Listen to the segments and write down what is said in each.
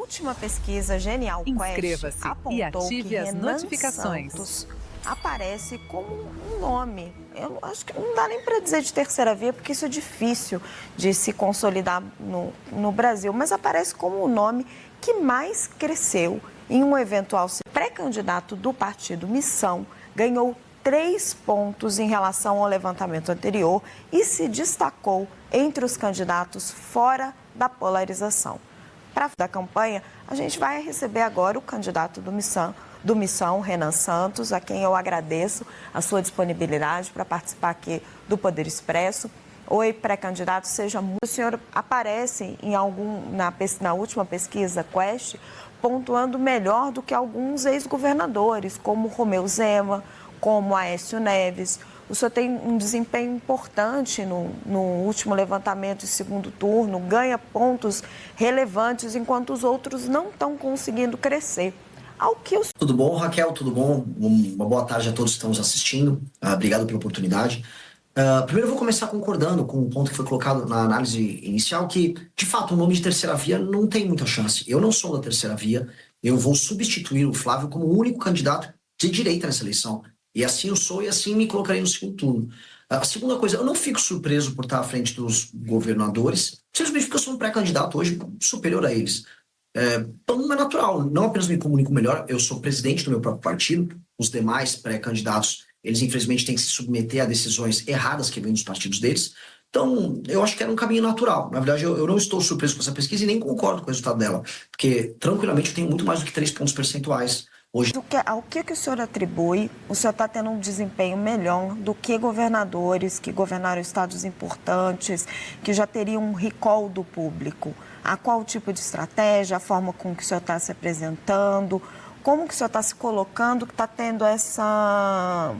última pesquisa Genial Quest Inscreva-se e apontou ative que as Renan notificações. Santos aparece como um nome. Eu acho que não dá nem para dizer de terceira via, porque isso é difícil de se consolidar no Brasil, mas aparece como o nome que mais cresceu em um eventual pré-candidato do partido Missão, ganhou 3 pontos em relação ao levantamento anterior e se destacou entre os candidatos fora da polarização. Para da campanha, a gente vai receber agora o candidato do Missão, Renan Santos, a quem eu agradeço a sua disponibilidade para participar aqui do Poder Expresso. Oi, pré-candidato, seja muito. O senhor aparece na última pesquisa Quest, pontuando melhor do que alguns ex-governadores, como Romeu Zema, como Aécio Neves. O senhor tem um desempenho importante no último levantamento e segundo turno, ganha pontos relevantes, enquanto os outros não estão conseguindo crescer. Tudo bom, Raquel? Tudo bom? Uma boa tarde a todos que estão nos assistindo. Obrigado pela oportunidade. Primeiro eu vou começar concordando com o ponto que foi colocado na análise inicial, que, de fato, o nome de terceira via não tem muita chance. Eu não sou da terceira via, eu vou substituir o Flávio como o único candidato de direita nessa eleição. E assim eu sou e assim me colocarei no segundo turno. A segunda coisa, eu não fico surpreso por estar à frente dos governadores, simplesmente porque eu sou um pré-candidato hoje superior a eles. Então não é natural, não apenas me comunico melhor, eu sou presidente do meu próprio partido, os demais pré-candidatos, eles infelizmente têm que se submeter a decisões erradas que vêm dos partidos deles. Então, eu acho que era um caminho natural. Na verdade, eu não estou surpreso com essa pesquisa e nem concordo com o resultado dela, porque, tranquilamente, eu tenho muito mais do que 3 pontos percentuais hoje. Ao que o senhor atribui, o senhor está tendo um desempenho melhor do que governadores que governaram estados importantes, que já teriam um recall do público? A qual tipo de estratégia, a forma com que o senhor está se apresentando, como que o senhor está se colocando, que está tendo essa...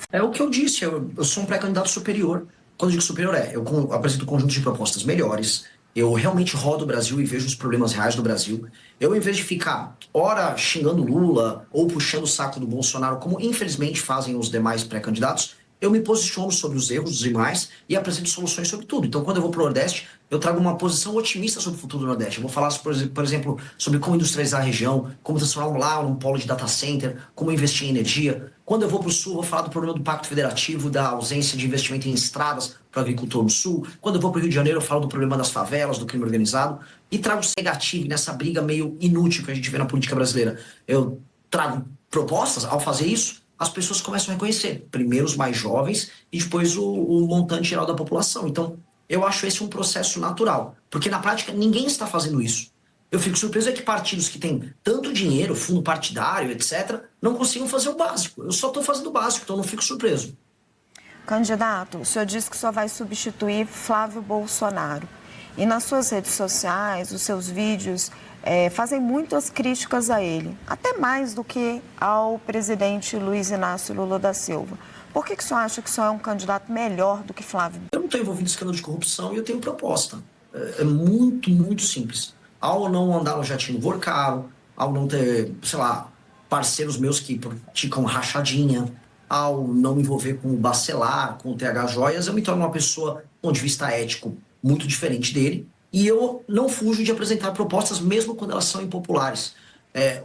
É o que eu disse, eu sou um pré-candidato superior. Quando eu digo superior eu apresento um conjunto de propostas melhores, eu realmente rodo o Brasil e vejo os problemas reais do Brasil. Eu, em vez de ficar, ora, xingando Lula ou puxando o saco do Bolsonaro, como infelizmente fazem os demais pré-candidatos, eu me posiciono sobre os erros dos demais e apresento soluções sobre tudo. Então, quando eu vou para o Nordeste, eu trago uma posição otimista sobre o futuro do Nordeste. Eu vou falar, por exemplo, sobre como industrializar a região, como transformar lá num polo de data center, como investir em energia. Quando eu vou para o Sul, eu vou falar do problema do Pacto Federativo, da ausência de investimento em estradas para o agricultor no Sul. Quando eu vou para o Rio de Janeiro, eu falo do problema das favelas, do crime organizado. E trago negativo nessa briga meio inútil que a gente vê na política brasileira. Eu trago propostas, ao fazer isso, as pessoas começam a reconhecer. Primeiro os mais jovens e depois o montante geral da população. Então, eu acho esse um processo natural. Porque, na prática, ninguém está fazendo isso. Eu fico surpreso que partidos que têm tanto dinheiro, fundo partidário, etc., não consigam fazer o básico. Eu só estou fazendo o básico, então não fico surpreso. Candidato, o senhor disse que só vai substituir Flávio Bolsonaro. E nas suas redes sociais, os seus vídeos fazem muitas críticas a ele, até mais do que ao presidente Luiz Inácio Lula da Silva. Por que o senhor acha que o senhor é um candidato melhor do que Flávio? Eu não estou envolvido em escândalo de corrupção e eu tenho proposta. É muito, muito simples. Ao não andar no jatinho voar caro, ao não ter, sei lá, parceiros meus que praticam rachadinha, ao não me envolver com o Bacelar, com o TH Joias, eu me torno uma pessoa, do ponto de vista ético, muito diferente dele. E eu não fujo de apresentar propostas, mesmo quando elas são impopulares.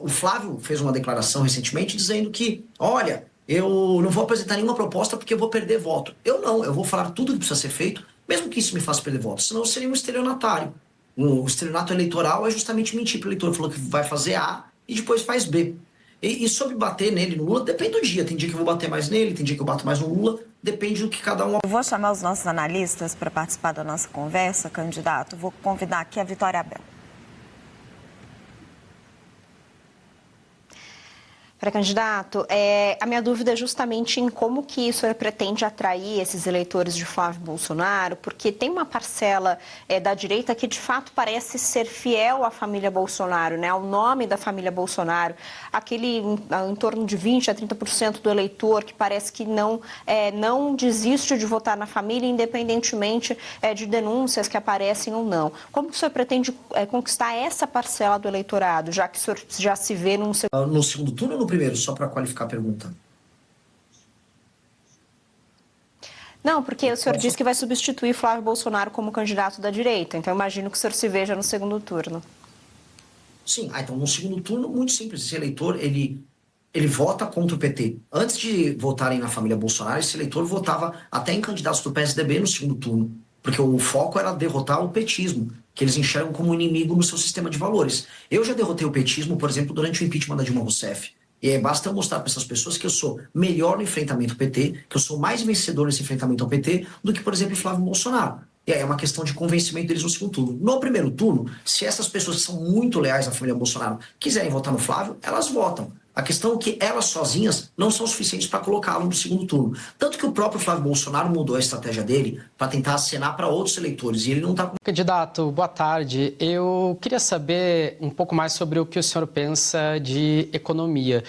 O Flávio fez uma declaração recentemente dizendo que, olha, eu não vou apresentar nenhuma proposta porque eu vou perder voto. Eu não, eu vou falar tudo que precisa ser feito, mesmo que isso me faça perder voto, senão eu seria um estelionatário. O estelionato eleitoral é justamente mentir para o eleitor. Falou que vai fazer A e depois faz B. E sobre bater nele, no Lula, depende do dia. Tem dia que eu vou bater mais nele, tem dia que eu bato mais no Lula. Depende do que cada um... Eu vou chamar os nossos analistas para participar da nossa conversa, candidato. Vou convidar aqui a Vitória Abel. Pré-candidato, a minha dúvida é justamente em como que o senhor pretende atrair esses eleitores de Flávio Bolsonaro, porque tem uma parcela da direita que de fato parece ser fiel à família Bolsonaro, né, ao nome da família Bolsonaro, aquele em torno de 20% a 30% do eleitor que parece que não desiste de votar na família, independentemente de denúncias que aparecem ou não. Como que o senhor pretende conquistar essa parcela do eleitorado, já que o senhor já se vê No segundo turno ou no primeiro, só para qualificar a pergunta? Não, porque o senhor disse que vai substituir Flávio Bolsonaro como candidato da direita, então eu imagino que o senhor se veja no segundo turno. Sim, então no segundo turno, muito simples. Esse eleitor, ele vota contra o PT. Antes de votarem na família Bolsonaro, esse eleitor votava até em candidatos do PSDB no segundo turno, porque o foco era derrotar o petismo, que eles enxergam como inimigo no seu sistema de valores. Eu já derrotei o petismo, por exemplo, durante o impeachment da Dilma Rousseff. E aí basta eu mostrar para essas pessoas que eu sou melhor no enfrentamento ao PT, que eu sou mais vencedor nesse enfrentamento ao PT do que, por exemplo, Flávio Bolsonaro. E aí é uma questão de convencimento deles no segundo turno. No primeiro turno, se essas pessoas que são muito leais à família Bolsonaro quiserem votar no Flávio, elas votam. A questão é que elas sozinhas não são suficientes para colocá-lo no segundo turno. Tanto que o próprio Flávio Bolsonaro mudou a estratégia dele para tentar acenar para outros eleitores. E ele não está... Candidato, boa tarde. Eu queria saber um pouco mais sobre o que o senhor pensa de economia.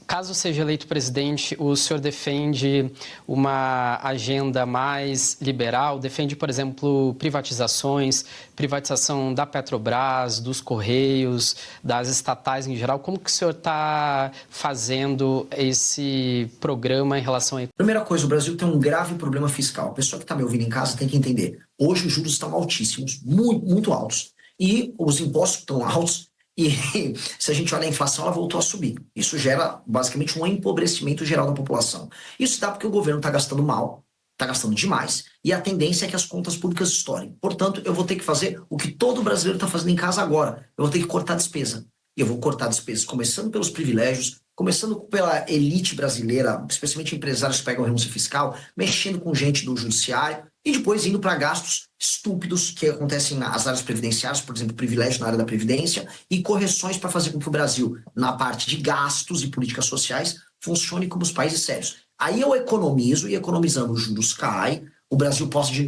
Caso seja eleito presidente, o senhor defende uma agenda mais liberal? Defende, por exemplo, privatizações, privatização da Petrobras, dos Correios, das estatais em geral? Como que o senhor está fazendo esse programa em relação a... Primeira coisa, o Brasil tem um grave problema fiscal. A pessoa que está me ouvindo em casa tem que entender. Hoje os juros estão altíssimos, muito, muito altos. E os impostos estão altos. E se a gente olha a inflação, ela voltou a subir. Isso gera, basicamente, um empobrecimento geral da população. Isso dá porque o governo está gastando mal, está gastando demais, e a tendência é que as contas públicas estourem. Portanto, eu vou ter que fazer o que todo brasileiro está fazendo em casa agora. Eu vou ter que cortar despesa. E eu vou cortar despesas, começando pelos privilégios, começando pela elite brasileira, especialmente empresários que pegam renúncia fiscal, mexendo com gente do judiciário, e depois indo para gastos estúpidos que acontecem nas áreas previdenciárias, por exemplo, privilégio na área da Previdência, e correções para fazer com que o Brasil, na parte de gastos e políticas sociais, funcione como os países sérios. Aí eu economizo, e economizando os juros cai, o Brasil pode,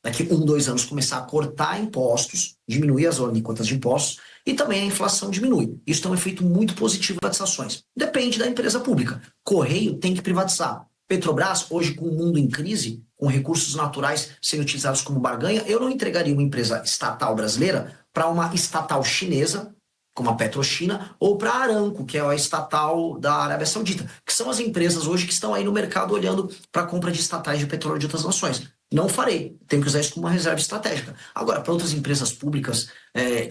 daqui 2 anos, começar a cortar impostos, diminuir as alíquotas de impostos, e também a inflação diminui. Isso tem um efeito muito positivo das ações. Depende da empresa pública. Correio tem que privatizar. Petrobras, hoje com o mundo em crise, com recursos naturais sendo utilizados como barganha, eu não entregaria uma empresa estatal brasileira para uma estatal chinesa, como a PetroChina, ou para a Aramco, que é a estatal da Arábia Saudita, que são as empresas hoje que estão aí no mercado olhando para a compra de estatais de petróleo de outras nações. Não farei, tenho que usar isso como uma reserva estratégica. Agora, para outras empresas públicas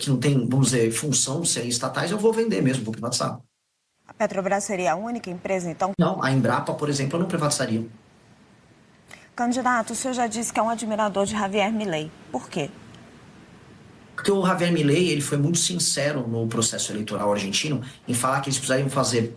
que não têm, vamos dizer, função de serem estatais, eu vou vender mesmo, vou privatizar. A Petrobras seria a única empresa, então? Não, a Embrapa, por exemplo, eu não privatizaria. Candidato, o senhor já disse que é um admirador de Javier Milei. Por quê? Porque o Javier Milei, ele foi muito sincero no processo eleitoral argentino em falar que eles precisariam fazer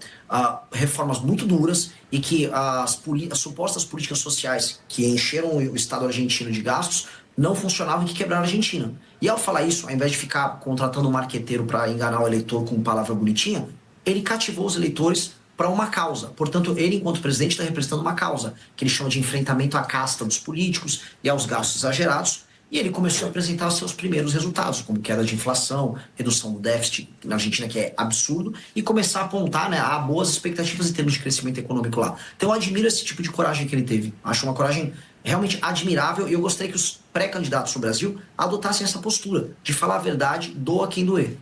reformas muito duras e que as supostas políticas sociais que encheram o Estado argentino de gastos não funcionavam e que quebraram a Argentina. E ao falar isso, ao invés de ficar contratando um marqueteiro para enganar o eleitor com palavra bonitinha, ele cativou os eleitores para uma causa. Portanto, ele, enquanto presidente, está representando uma causa, que ele chama de enfrentamento à casta dos políticos e aos gastos exagerados, e ele começou a apresentar os seus primeiros resultados, como queda de inflação, redução do déficit na Argentina, que é absurdo, e começar a apontar, a boas expectativas em termos de crescimento econômico lá. Então eu admiro esse tipo de coragem que ele teve. Acho uma coragem realmente admirável, e eu gostaria que os pré-candidatos do Brasil adotassem essa postura, de falar a verdade, doa quem doer.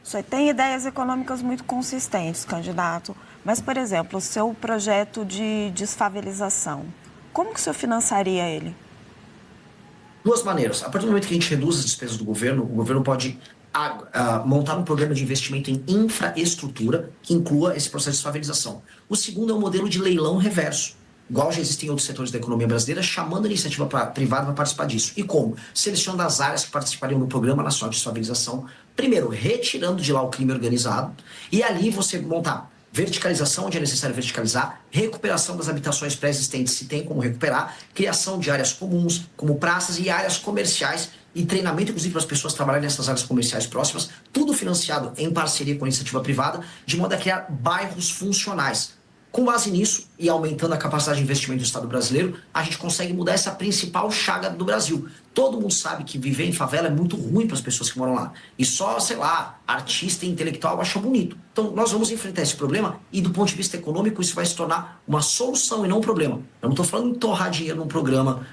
O senhor tem ideias econômicas muito consistentes, candidato, mas, por exemplo, o seu projeto de desfavelização, como que o senhor financiaria ele? 2 maneiras. A partir do momento que a gente reduz as despesas do governo, o governo pode montar um programa de investimento em infraestrutura que inclua esse processo de desfavelização. O segundo é um modelo de leilão reverso, igual já existem em outros setores da economia brasileira, chamando a iniciativa privada para participar disso. E como? Selecionando as áreas que participariam do Programa Nacional de Desfavelização, primeiro, retirando de lá o crime organizado, e ali você montar verticalização onde é necessário verticalizar, recuperação das habitações pré-existentes se tem como recuperar, criação de áreas comuns, como praças e áreas comerciais, e treinamento, inclusive, para as pessoas trabalharem nessas áreas comerciais próximas, tudo financiado em parceria com a iniciativa privada, de modo a criar bairros funcionais. Com base nisso, e aumentando a capacidade de investimento do Estado brasileiro, a gente consegue mudar essa principal chaga do Brasil. Todo mundo sabe que viver em favela é muito ruim para as pessoas que moram lá. E só, sei lá, artista e intelectual acha bonito. Então, nós vamos enfrentar esse problema e, do ponto de vista econômico, isso vai se tornar uma solução e não um problema. Eu não estou falando em torrar dinheiro num programa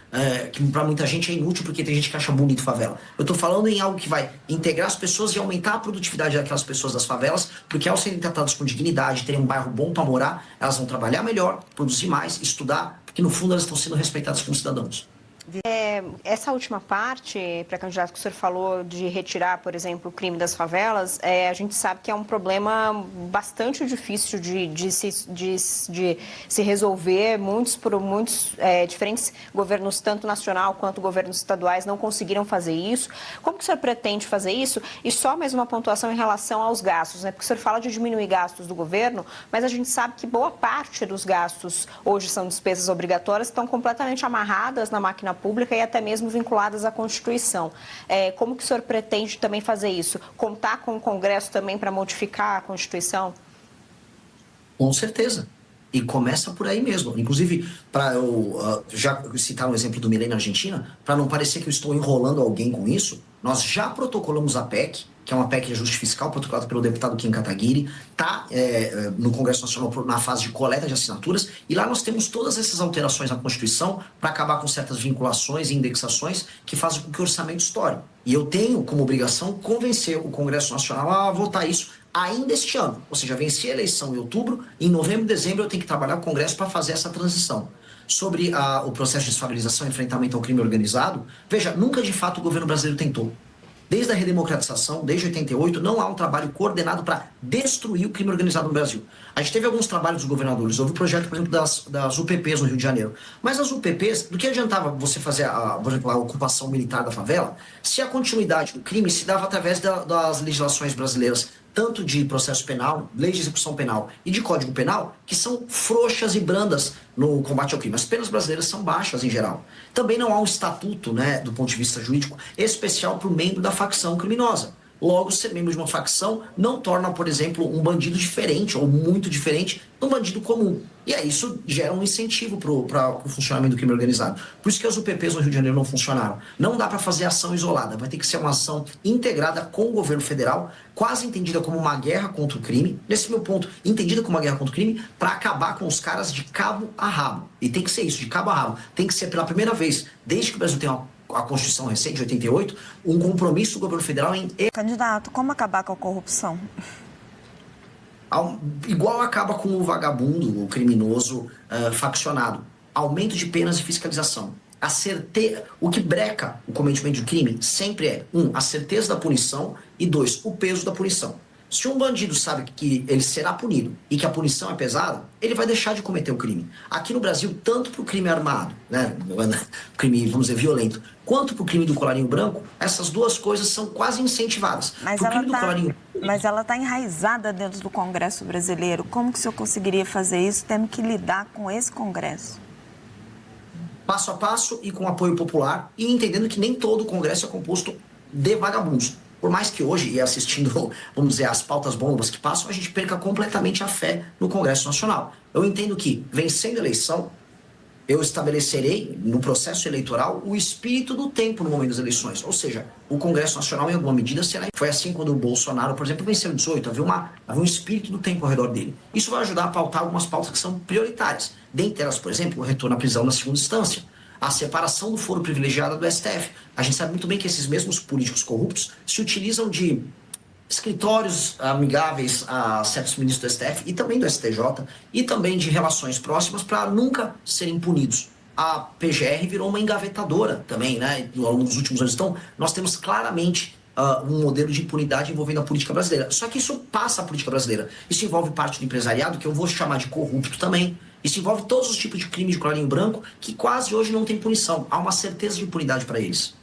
que para muita gente é inútil porque tem gente que acha bonito favela. Eu estou falando em algo que vai integrar as pessoas e aumentar a produtividade daquelas pessoas das favelas, porque ao serem tratadas com dignidade, terem um bairro bom para morar, elas vão trabalhar melhor, produzir mais, estudar, porque no fundo elas estão sendo respeitadas como cidadãos. Essa última parte, para candidato, que o senhor falou de retirar, por exemplo, o crime das favelas, a gente sabe que é um problema bastante difícil de se resolver. Muitos diferentes governos, tanto nacional quanto governos estaduais, não conseguiram fazer isso. Como que o senhor pretende fazer isso? E só mais uma pontuação em relação aos gastos, né? Porque o senhor fala de diminuir gastos do governo, mas a gente sabe que boa parte dos gastos hoje são despesas obrigatórias, estão completamente amarradas na máquina pública e até mesmo vinculadas à Constituição. Como que o senhor pretende também fazer isso? Contar com o Congresso também para modificar a Constituição? Com certeza. E começa por aí mesmo. Inclusive, para eu já citar um exemplo do Milei na Argentina, para não parecer que eu estou enrolando alguém com isso, nós já protocolamos a PEC, que é uma PEC de ajuste fiscal, protocolada pelo deputado Kim Kataguiri, está no Congresso Nacional na fase de coleta de assinaturas, e lá nós temos todas essas alterações na Constituição para acabar com certas vinculações e indexações que fazem com que o orçamento estoure. E eu tenho como obrigação convencer o Congresso Nacional a votar isso ainda este ano. Ou seja, venci a eleição em outubro, em novembro e dezembro eu tenho que trabalhar com o Congresso para fazer essa transição. Sobre o processo de desfavelização e enfrentamento ao crime organizado, veja, nunca de fato o governo brasileiro tentou. Desde a redemocratização, desde 88, não há um trabalho coordenado para destruir o crime organizado no Brasil. A gente teve alguns trabalhos dos governadores. Houve o projeto, por exemplo, das UPPs no Rio de Janeiro. Mas as UPPs, do que adiantava você fazer, por exemplo, a ocupação militar da favela, se a continuidade do crime se dava através das legislações brasileiras, tanto de processo penal, leis de execução penal e de código penal, que são frouxas e brandas no combate ao crime. As penas brasileiras são baixas em geral. Também não há um estatuto, né, do ponto de vista jurídico, especial para o membro da facção criminosa. Logo, ser membro de uma facção não torna, por exemplo, um bandido diferente ou muito diferente do bandido comum. E aí isso gera um incentivo para o funcionamento do crime organizado. Por isso que as UPPs no Rio de Janeiro não funcionaram. Não dá para fazer ação isolada, vai ter que ser uma ação integrada com o governo federal, quase entendida como uma guerra contra o crime. Nesse meu ponto, entendida como uma guerra contra o crime, para acabar com os caras de cabo a rabo. E tem que ser isso, de cabo a rabo. Tem que ser pela primeira vez, desde que o Brasil tem a Constituição recente, de 88, um compromisso do governo federal em... Candidato, como acabar com a corrupção? Igual acaba com o vagabundo, o criminoso faccionado. Aumento de penas e fiscalização. O que breca o cometimento de crime sempre é, a certeza da punição e 2, o peso da punição. Se um bandido sabe que ele será punido e que a punição é pesada, ele vai deixar de cometer o crime. Aqui no Brasil, tanto para o crime armado, né, crime, vamos dizer, violento, quanto para o crime do colarinho branco, essas duas coisas são quase incentivadas. Mas ela está enraizada dentro do Congresso brasileiro. Como que o senhor conseguiria fazer isso tendo que lidar com esse Congresso? Passo a passo e com apoio popular, e entendendo que nem todo o Congresso é composto de vagabundos. Por mais que hoje, e assistindo, vamos dizer, as pautas bombas que passam, a gente perca completamente a fé no Congresso Nacional. Eu entendo que, vencendo a eleição, eu estabelecerei, no processo eleitoral, o espírito do tempo no momento das eleições. Ou seja, o Congresso Nacional, em alguma medida, será... Foi assim quando o Bolsonaro, por exemplo, venceu em 18, havia um espírito do tempo ao redor dele. Isso vai ajudar a pautar algumas pautas que são prioritárias. Dentre elas, por exemplo, o retorno à prisão na segunda instância, a separação do foro privilegiado do STF. A gente sabe muito bem que esses mesmos políticos corruptos se utilizam de escritórios amigáveis a certos ministros do STF e também do STJ e também de relações próximas para nunca serem punidos. A PGR virou uma engavetadora também, né, ao longo dos últimos anos. Então, nós temos claramente um modelo de impunidade envolvendo a política brasileira. Só que isso passa a política brasileira. Isso envolve parte do empresariado, que eu vou chamar de corrupto também. Isso envolve todos os tipos de crimes de colarinho branco que quase hoje não tem punição. Há uma certeza de impunidade para eles.